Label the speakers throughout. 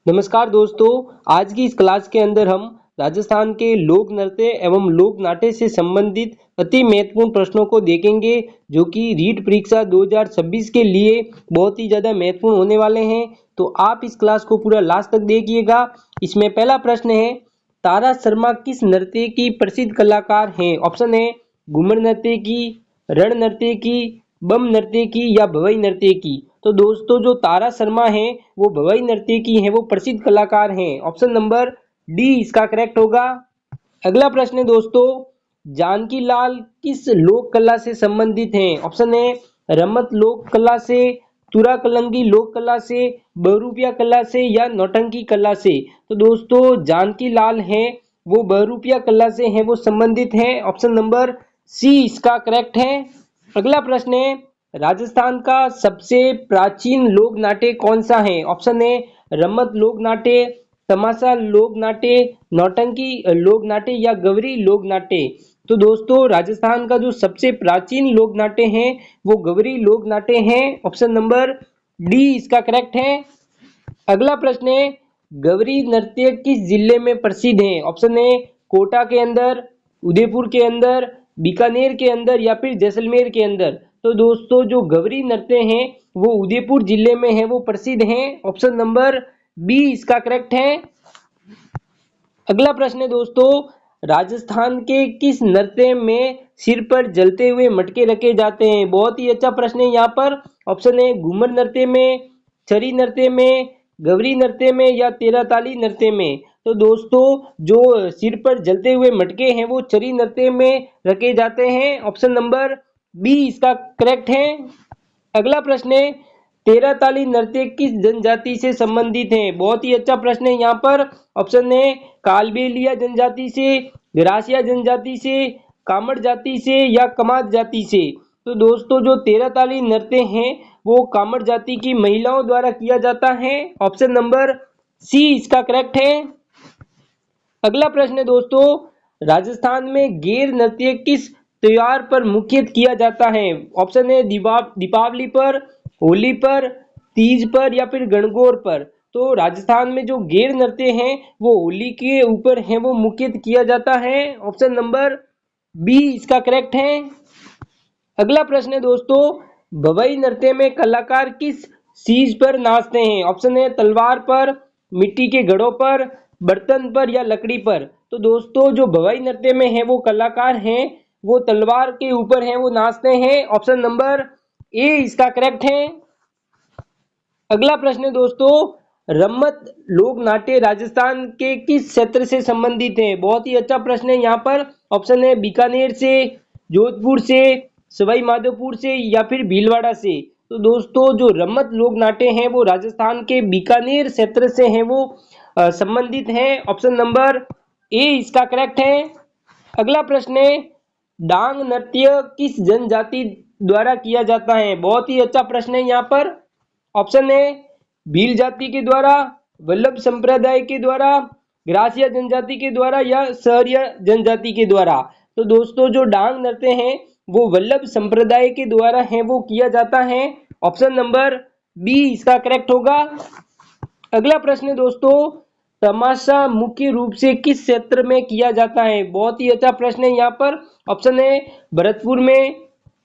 Speaker 1: नमस्कार दोस्तों। आज की इस क्लास के अंदर हम राजस्थान के लोक नृत्य एवं लोक नाट्य से संबंधित अति महत्वपूर्ण प्रश्नों को देखेंगे जो कि रीट परीक्षा 2026 के लिए बहुत ही ज़्यादा महत्वपूर्ण होने वाले हैं। तो आप इस क्लास को पूरा लास्ट तक देखिएगा। इसमें पहला प्रश्न है, तारा शर्मा किस नृत्य की प्रसिद्ध कलाकार हैं? ऑप्शन है घूमर नृत्य की, रण नृत्य की, बम नृत्य की या भवई नृत्य की। तो दोस्तों जो तारा शर्मा है वो भवई नृत्य की है, वो प्रसिद्ध कलाकार हैं। ऑप्शन नंबर डी इसका करेक्ट होगा। अगला प्रश्न है दोस्तों, जानकी लाल किस लोक कला से संबंधित हैं? ऑप्शन है रमत लोक कला से, तुरा कलंगी लोक कला से, बहुरूपिया कला से या नौटंकी कला से। तो दोस्तों जानकी लाल है वो बहुरूपिया कला से है, वो संबंधित है। ऑप्शन नंबर सी इसका करेक्ट है। अगला प्रश्न है, राजस्थान का सबसे प्राचीन लोक नाट्य कौन सा है? ऑप्शन है रमत लोक नाट्य, तमाशा लोक नाट्य, नौटंकी लोक नाट्य या गवरी लोक नाट्य। तो दोस्तों राजस्थान का जो सबसे प्राचीन लोक नाट्य है वो गवरी लोक नाट्य है। ऑप्शन नंबर डी इसका करेक्ट है। अगला प्रश्न है, गवरी नृत्य किस जिले में प्रसिद्ध है? ऑप्शन है कोटा के अंदर, उदयपुर के अंदर, बीकानेर के अंदर या फिर जैसलमेर के अंदर। तो दोस्तों जो गवरी नृत्य हैं वो उदयपुर जिले में है, वो प्रसिद्ध हैं। ऑप्शन नंबर बी इसका करेक्ट है। अगला प्रश्न है दोस्तों, राजस्थान के किस नृत्य में सिर पर जलते हुए मटके रखे जाते हैं? बहुत ही अच्छा प्रश्न है यहाँ पर। ऑप्शन है घूमर नृत्य में, छरी नृत्य में, गवरी नृत्य में या तेरह ताली नृत्य में। तो दोस्तों जो सिर पर जलते हुए मटके हैं वो छरी नृत्य में रखे जाते हैं। ऑप्शन नंबर बी इसका करेक्ट है। अगला प्रश्न है, तेरह ताली नृत्य किस जनजाति से संबंधित है? बहुत ही अच्छा प्रश्न है यहाँ पर। ऑप्शन है कालबेलिया जनजाति से, ग्रासिया जनजाति से, कामड़ जाति से या कमात जाति से। तो दोस्तों जो तेरह ताली नृत्य हैं वो कामड़ जाति की महिलाओं द्वारा किया जाता है। ऑप्शन नंबर सी इसका करेक्ट है। अगला प्रश्न है दोस्तों, राजस्थान में गेर नृत्य किस त्योहार पर मुख्यतः किया जाता है? ऑप्शन है दीपावली पर, होली पर, तीज पर या फिर गणगौर पर। तो राजस्थान में जो गेर नृत्य हैं वो होली के ऊपर है, वो मुख्यतः किया जाता है। ऑप्शन नंबर बी इसका करेक्ट है। अगला प्रश्न है दोस्तों, भवई नृत्य में कलाकार किस चीज पर नाचते हैं? ऑप्शन है तलवार पर, मिट्टी के घड़ों पर, बर्तन पर या लकड़ी पर। तो दोस्तों जो भवई नृत्य में है वो कलाकार हैं वो तलवार के ऊपर है, वो नाचते हैं। ऑप्शन नंबर ए इसका करेक्ट है। अगला प्रश्न है दोस्तों, रम्मत लोक नाट्य राजस्थान के किस क्षेत्र से संबंधित है? बहुत ही अच्छा प्रश्न है यहाँ पर। ऑप्शन है बीकानेर से, जोधपुर से, सवाई माधोपुर से या फिर भीलवाड़ा से। तो दोस्तों जो रम्मत लोक नाट्य हैं वो राजस्थान के बीकानेर क्षेत्र से हैं, वो संबंधित हैं। ऑप्शन नंबर ए इसका करेक्ट है। अगला प्रश्न है, डांग नृत्य किस जनजाति द्वारा किया जाता है? बहुत ही अच्छा प्रश्न है यहाँ पर। ऑप्शन है भील जाति के द्वारा, वल्लभ संप्रदाय के द्वारा, ग्रासिया जनजाति के द्वारा या सहरिया जनजाति के द्वारा। तो दोस्तों जो डांग नृत्य हैं वो वल्लभ संप्रदाय के द्वारा है, वो किया जाता है। ऑप्शन नंबर बी इसका करेक्ट होगा। अगला प्रश्न है दोस्तों, तमाशा मुख्य रूप से किस क्षेत्र में किया जाता है? बहुत ही अच्छा प्रश्न है यहाँ पर। ऑप्शन है भरतपुर में,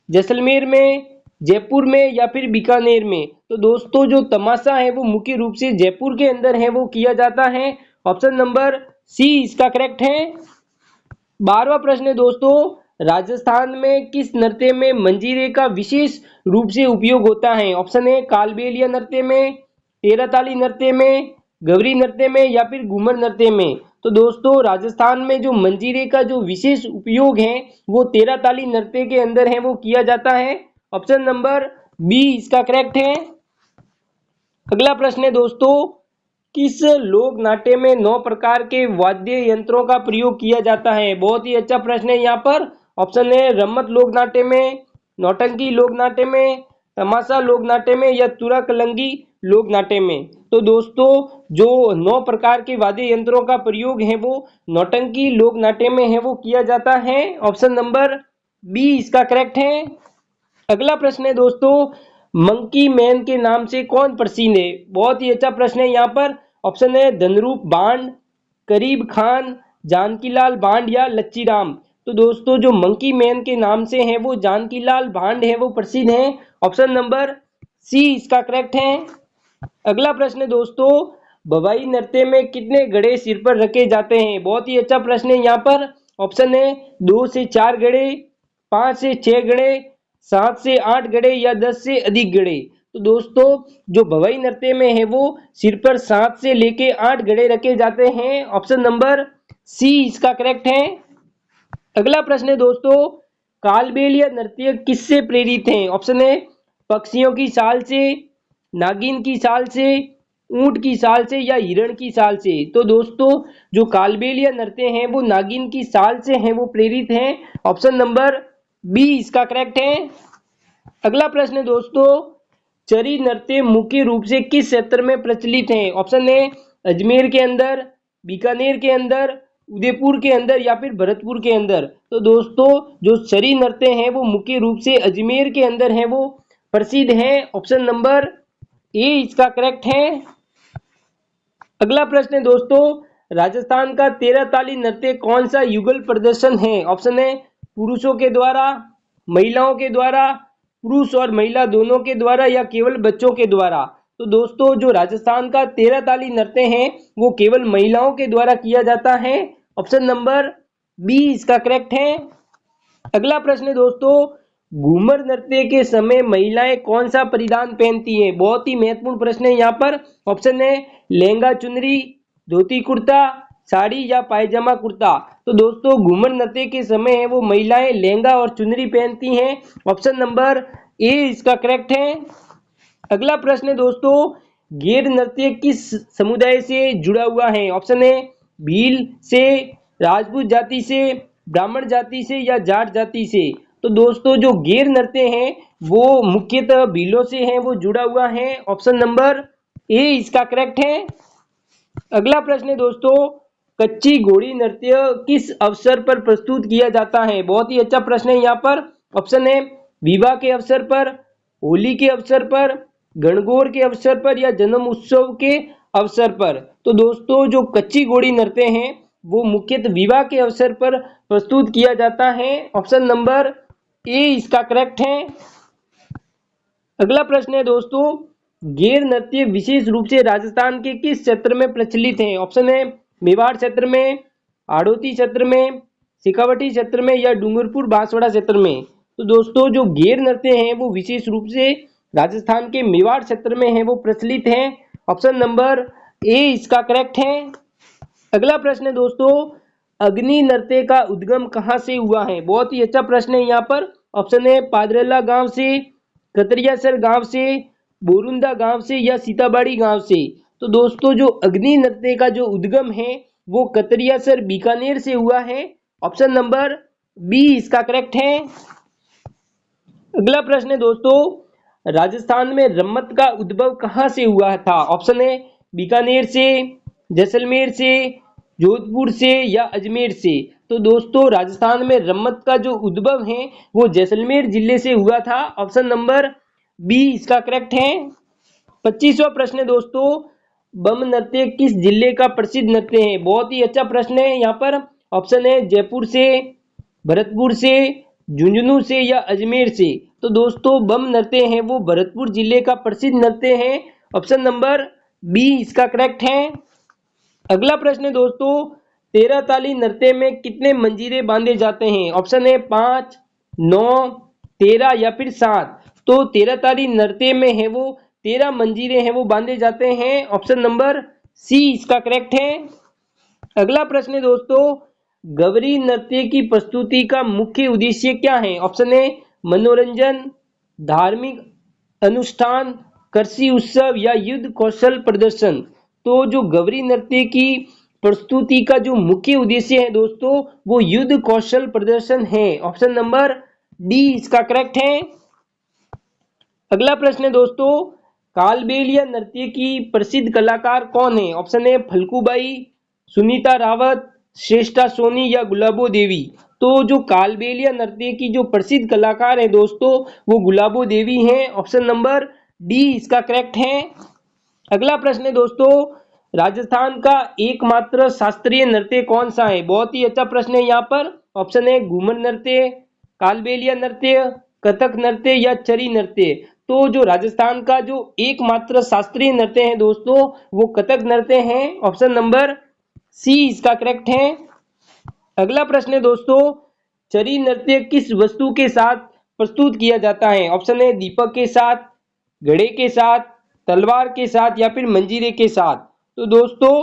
Speaker 1: जैसलमेर में, जयपुर में या फिर बीकानेर में। तो दोस्तों जो तमाशा है वो मुख्य रूप से जयपुर के अंदर है, वो किया जाता है। ऑप्शन नंबर सी इसका करेक्ट है। 12वां प्रश्न है दोस्तों, राजस्थान में किस नृत्य में मंजीरे का विशेष रूप से उपयोग होता है? ऑप्शन है कालबेलिया नृत्य में, तेरह ताली नृत्य में, गवरी नृत्य में या फिर घूमर नृत्य में। तो दोस्तों राजस्थान में जो मंजीरे का जो विशेष उपयोग है वो तेरह ताली नृत्य के अंदर है, वो किया जाता है। ऑप्शन नंबर बी इसका करेक्ट है। अगला प्रश्न है दोस्तों, किस लोक नाट्य में 9 प्रकार के वाद्य यंत्रों का प्रयोग किया जाता है? बहुत ही अच्छा प्रश्न है यहाँ पर। ऑप्शन है रम्मत लोक नाट्य में, नौटंकी लोक नाट्य में, तमाशा लोक नाट्य में या तुरा कलंगी लोक नाट्य में। तो दोस्तों जो 9 प्रकार के वाद्य यंत्रों का प्रयोग है वो नौटंकी लोक नाट्य में है, वो किया जाता है। ऑप्शन नंबर बी इसका करेक्ट है। अगला प्रश्न है दोस्तों, मंकी मैन के नाम से कौन प्रसिद्ध है? बहुत ही अच्छा प्रश्न है यहाँ पर। ऑप्शन है धनरूप बांड, करीब खान, जानकीलाल बांड या लच्चीराम। तो दोस्तों जो मंकी मैन के नाम से हैं वो जानकीलाल बांड है, वो प्रसिद्ध हैं। ऑप्शन नंबर सी इसका करेक्ट है। अगला प्रश्न दोस्तों, भवाई नृत्य में कितने घड़े सिर पर रखे जाते हैं? बहुत ही अच्छा प्रश्न है यहाँ पर। ऑप्शन है 2 से 4 घड़े, 5 से 6 घड़े, 7 से 8 घड़े या 10 से अधिक घड़े। तो दोस्तों जो भवाई नृत्य में है वो सिर पर 7 से लेके 8 घड़े रखे जाते हैं। ऑप्शन नंबर सी इसका करेक्ट है। अगला प्रश्न है दोस्तों, कालबेलिया नृत्य किससे प्रेरित है? ऑप्शन है पक्षियों की साल से, नागिन की साल से, ऊंट की साल से या हिरण की साल से। तो दोस्तों जो कालबेलिया नृत्य हैं वो नागिन की साल से हैं, वो प्रेरित हैं। ऑप्शन नंबर बी इसका करेक्ट है। अगला प्रश्न है दोस्तों, चरी नृत्य मुख्य रूप से किस क्षेत्र में प्रचलित है? ऑप्शन है अजमेर के अंदर, बीकानेर के अंदर, उदयपुर के अंदर या फिर भरतपुर के अंदर। तो दोस्तों जो चरी नृत्य हैं वो मुख्य रूप से अजमेर के अंदर है, वो प्रसिद्ध है। ऑप्शन नंबर ए इसका करेक्ट है। अगला प्रश्न है दोस्तों, राजस्थान का 13 ताली नृत्य कौन सा युगल प्रदर्शन है? ऑप्शन है पुरुषों के द्वारा, महिलाओं के द्वारा, पुरुष और महिला दोनों के द्वारा या केवल बच्चों के द्वारा। तो दोस्तों जो राजस्थान का 13 ताली नृत्य है वो केवल महिलाओं के द्वारा किया जाता है। ऑप्शन नंबर बी इसका करेक्ट है। अगला प्रश्न है दोस्तों, घूमर नृत्य के समय महिलाएं कौन सा परिधान पहनती हैं? बहुत ही महत्वपूर्ण प्रश्न है यहाँ पर। ऑप्शन है लहंगा चुनरी, धोती कुर्ता, साड़ी या पायजामा कुर्ता। तो दोस्तों घूमर नृत्य के समय है वो महिलाएं लहंगा और चुनरी पहनती हैं। ऑप्शन नंबर ए इसका करेक्ट है। अगला प्रश्न है दोस्तों, गेर नृत्य किस समुदाय से जुड़ा हुआ है? ऑप्शन है भील से, राजपूत जाति से, ब्राह्मण जाति से या जाट जाति से। तो दोस्तों जो गेर नृत्य है वो मुख्यतः भीलों से है, वो जुड़ा हुआ है। ऑप्शन नंबर ए इसका करेक्ट है। अगला प्रश्न है दोस्तों, कच्ची घोड़ी नृत्य किस अवसर पर प्रस्तुत किया जाता है? बहुत ही अच्छा प्रश्न है यहाँ पर। ऑप्शन है विवाह के अवसर पर, होली के अवसर पर, गणगौर के अवसर पर या जन्म उत्सव के अवसर पर। तो दोस्तों जो कच्ची घोड़ी नृत्य हैं वो मुख्यतः विवाह के अवसर पर प्रस्तुत किया जाता है। ऑप्शन नंबर ए इसका करेक्ट है। अगला प्रश्न है दोस्तों, गेर नृत्य विशेष रूप से राजस्थान के किस क्षेत्र में प्रचलित है? ऑप्शन है मेवाड़ क्षेत्र में, हाड़ौती क्षेत्र में, शेखावटी क्षेत्र में या डूंगरपुर बांसवाड़ा क्षेत्र में। तो दोस्तों जो गेर नृत्य हैं वो विशेष रूप से राजस्थान के मेवाड़ क्षेत्र में है, वो प्रचलित है। ऑप्शन नंबर ए इसका करेक्ट है। अगला प्रश्न है दोस्तों, अग्नि नृत्य का उद्गम कहाँ से हुआ है? बहुत ही अच्छा प्रश्न है यहाँ पर। ऑप्शन है पादरेला गांव से, कतरियासर गांव से, बोरुंदा गांव से या सीताबाड़ी गांव से। तो दोस्तों जो अग्नि नृत्य का जो उद्गम है वो कतरियासर बीकानेर से हुआ है। ऑप्शन नंबर बी इसका करेक्ट है। अगला प्रश्न है दोस्तों, राजस्थान में रम्मत का उद्भव कहाँ से हुआ था? ऑप्शन है बीकानेर से, जैसलमेर से, जोधपुर से या अजमेर से। तो दोस्तों राजस्थान में रम्मत का जो उद्भव है वो जैसलमेर जिले से हुआ था। ऑप्शन नंबर बी इसका करेक्ट है। 25वां प्रश्न है दोस्तों, बम नृत्य किस जिले का प्रसिद्ध नृत्य है? बहुत ही अच्छा प्रश्न है यहाँ पर। ऑप्शन है जयपुर से, भरतपुर से, झुंझुनू से या अजमेर से। तो दोस्तों बम नृत्य है वो भरतपुर जिले का प्रसिद्ध नृत्य है। ऑप्शन नंबर बी इसका करेक्ट है। अगला प्रश्न है दोस्तों, 13 ताली नृत्य में कितने मंजीरे बांधे जाते हैं? ऑप्शन है 5, 9, 13 या फिर 7। तो 13 ताली नृत्य में है वो 13 मंजीरे हैं वो बांधे जाते हैं। ऑप्शन नंबर सी इसका करेक्ट है। अगला प्रश्न है दोस्तों, गवरी नृत्य की प्रस्तुति का मुख्य उद्देश्य क्या है? ऑप्शन है मनोरंजन, धार्मिक अनुष्ठान, कृषि उत्सव या युद्ध कौशल प्रदर्शन। तो जो गवरी नृत्य की प्रस्तुति का जो मुख्य उद्देश्य है दोस्तों वो युद्ध कौशल प्रदर्शन है। ऑप्शन नंबर डी इसका करेक्ट है। अगला प्रश्न है दोस्तों, कालबेलिया नृत्य की प्रसिद्ध कलाकार कौन है? ऑप्शन है फल्गुबाई, सुनीता रावत, श्रेष्ठा सोनी या गुलाबो देवी। तो जो कालबेलिया नृत्य की जो प्रसिद्ध कलाकार है दोस्तों वो गुलाबो देवी हैं। ऑप्शन नंबर डी इसका करेक्ट है। अगला प्रश्न है दोस्तों, राजस्थान का एकमात्र शास्त्रीय नृत्य कौन सा है? बहुत ही अच्छा प्रश्न है यहाँ पर। ऑप्शन है घूमर नृत्य, कालबेलिया नृत्य, कथक नृत्य या चरी नृत्य। तो जो राजस्थान का जो एकमात्र शास्त्रीय नृत्य है दोस्तों, वो कथक नृत्य है। ऑप्शन नंबर सी इसका करेक्ट है। अगला प्रश्न है दोस्तों, चरी नृत्य किस वस्तु के साथ प्रस्तुत किया जाता है? ऑप्शन है दीपक के साथ, घड़े के साथ, तलवार के साथ या फिर मंजीरे के साथ। तो दोस्तों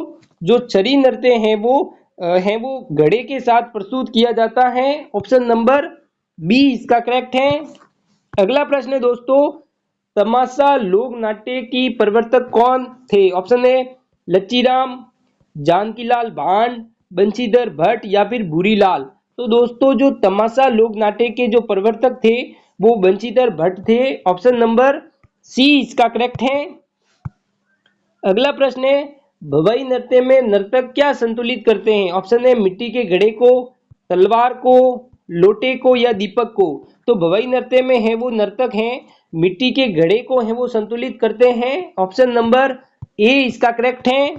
Speaker 1: जो चरी नृत्य है वो घड़े के साथ प्रस्तुत किया जाता है। ऑप्शन नंबर बी इसका करेक्ट है। अगला प्रश्न है दोस्तों, तमाशा लोक नाट्य की प्रवर्तक कौन थे? ऑप्शन है लच्चीराम, जानकीलाल भांड, बंशीधर भट्ट या फिर भूरीलाल। तो दोस्तों जो तमाशा लोक नाट्य के जो प्रवर्तक थे वो बंशीधर भट्ट थे। ऑप्शन नंबर सी इसका करेक्ट है। अगला प्रश्न है, भवाई नृत्य में नर्तक क्या संतुलित करते हैं? ऑप्शन है मिट्टी के घड़े को, तलवार को, लोटे को या दीपक को। तो भवाई नृत्य में है वो नर्तक हैं मिट्टी के घड़े को है वो संतुलित करते हैं। ऑप्शन नंबर ए इसका करेक्ट है।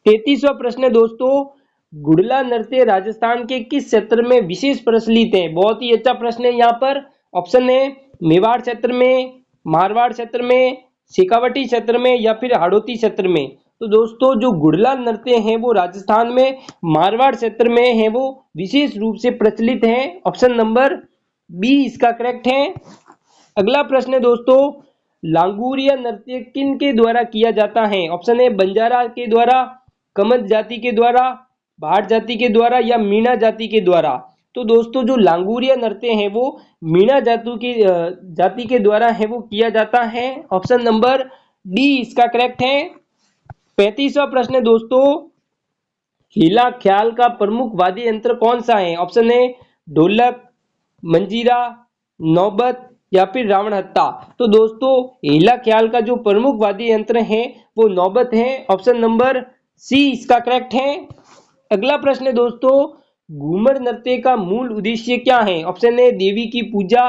Speaker 1: 33वां प्रश्न है दोस्तों, गुड़ला नृत्य राजस्थान के किस क्षेत्र में विशेष प्रचलित है? बहुत ही अच्छा प्रश्न है यहाँ पर। ऑप्शन है मेवाड़ क्षेत्र में, मारवाड़ क्षेत्र में, शेखावटी क्षेत्र में या फिर हाड़ौती क्षेत्र में। तो दोस्तों जो गुड़ला नृत्य है वो राजस्थान में मारवाड़ क्षेत्र में है वो विशेष रूप से प्रचलित है। ऑप्शन नंबर बी इसका करेक्ट है। अगला प्रश्न है दोस्तों, लांगुरिया नृत्य किन के द्वारा किया जाता है? ऑप्शन है बंजारा के द्वारा, कमत जाति के द्वारा, भाट जाति के द्वारा या मीणा जाति के द्वारा। तो दोस्तों जो लांगुरिया नृत्य है वो मीणा जाति के द्वारा है वो किया जाता है। ऑप्शन नंबर डी इसका करेक्ट है। 35वां प्रश्न है दोस्तों, हीला ख्याल का प्रमुख वाद्य यंत्र कौन सा है? ऑप्शन है ढोलक, मंजीरा, नौबत या फिर रावण हत्ता। तो दोस्तों हीला ख्याल का जो प्रमुख वाद्य यंत्र है वो नौबत है। ऑप्शन नंबर सी इसका करेक्ट है। अगला प्रश्न है दोस्तों, घूमर नृत्य का मूल उद्देश्य क्या है? ऑप्शन है देवी की पूजा,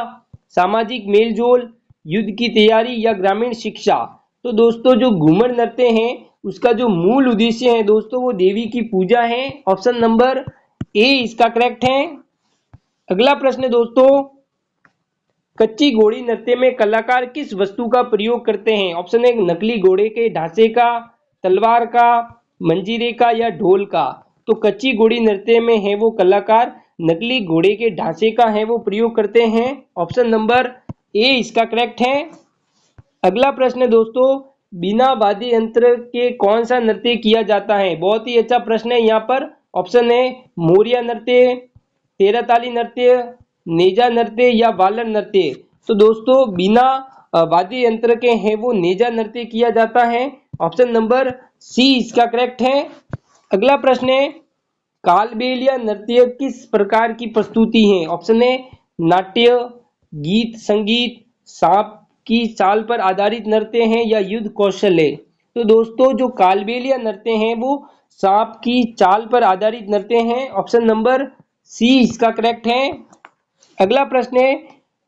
Speaker 1: सामाजिक मेलजोल, युद्ध की तैयारी या ग्रामीण शिक्षा। तो दोस्तों जो घूमर नृत्य है उसका जो मूल उद्देश्य है दोस्तों वो देवी की पूजा है। ऑप्शन नंबर ए इसका करेक्ट है। अगला प्रश्न है दोस्तों, कच्ची घोड़ी नृत्य में कलाकार किस वस्तु का प्रयोग करते हैं? ऑप्शन है नकली घोड़े के ढांचे का, तलवार का, मंजीरे का या ढोल का। तो कच्ची घोड़ी नृत्य में है वो कलाकार नकली घोड़े के ढांचे का है वो प्रयोग करते हैं। ऑप्शन नंबर ए इसका करेक्ट है। अगला प्रश्न है दोस्तों, बिना वाद्य यंत्र के कौन सा नृत्य किया जाता है? बहुत ही अच्छा प्रश्न है यहाँ पर। ऑप्शन है मोरिया नृत्य, तेरहताली नृत्य, नेजा नृत्य या वालर नृत्य। तो दोस्तों बिना वाद्य यंत्र के है वो नेजा नृत्य किया जाता है। ऑप्शन नंबर सी इसका करेक्ट है। अगला प्रश्न है, कालबेलिया नृत्य किस प्रकार की प्रस्तुति है? ऑप्शन है नाट्य, गीत संगीत, सांप की चाल पर आधारित नृत्य है या युद्ध कौशल है। तो दोस्तों जो कालबेलिया नृत्य है वो सांप की चाल पर आधारित नृत्य है। ऑप्शन नंबर सी इसका करेक्ट है। अगला प्रश्न है,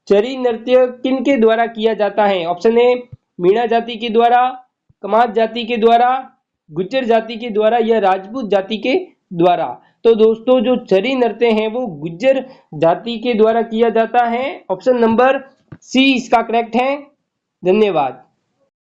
Speaker 1: चरी नृत्य किन के द्वारा किया जाता है? ऑप्शन है मीणा जाति के द्वारा, कमात जाति के द्वारा, गुज्जर जाति के द्वारा या राजपूत जाति के द्वारा। तो दोस्तों जो चरी नृत्य है वो गुज्जर जाति के द्वारा किया जाता है। ऑप्शन नंबर सी इसका करेक्ट है। धन्यवाद।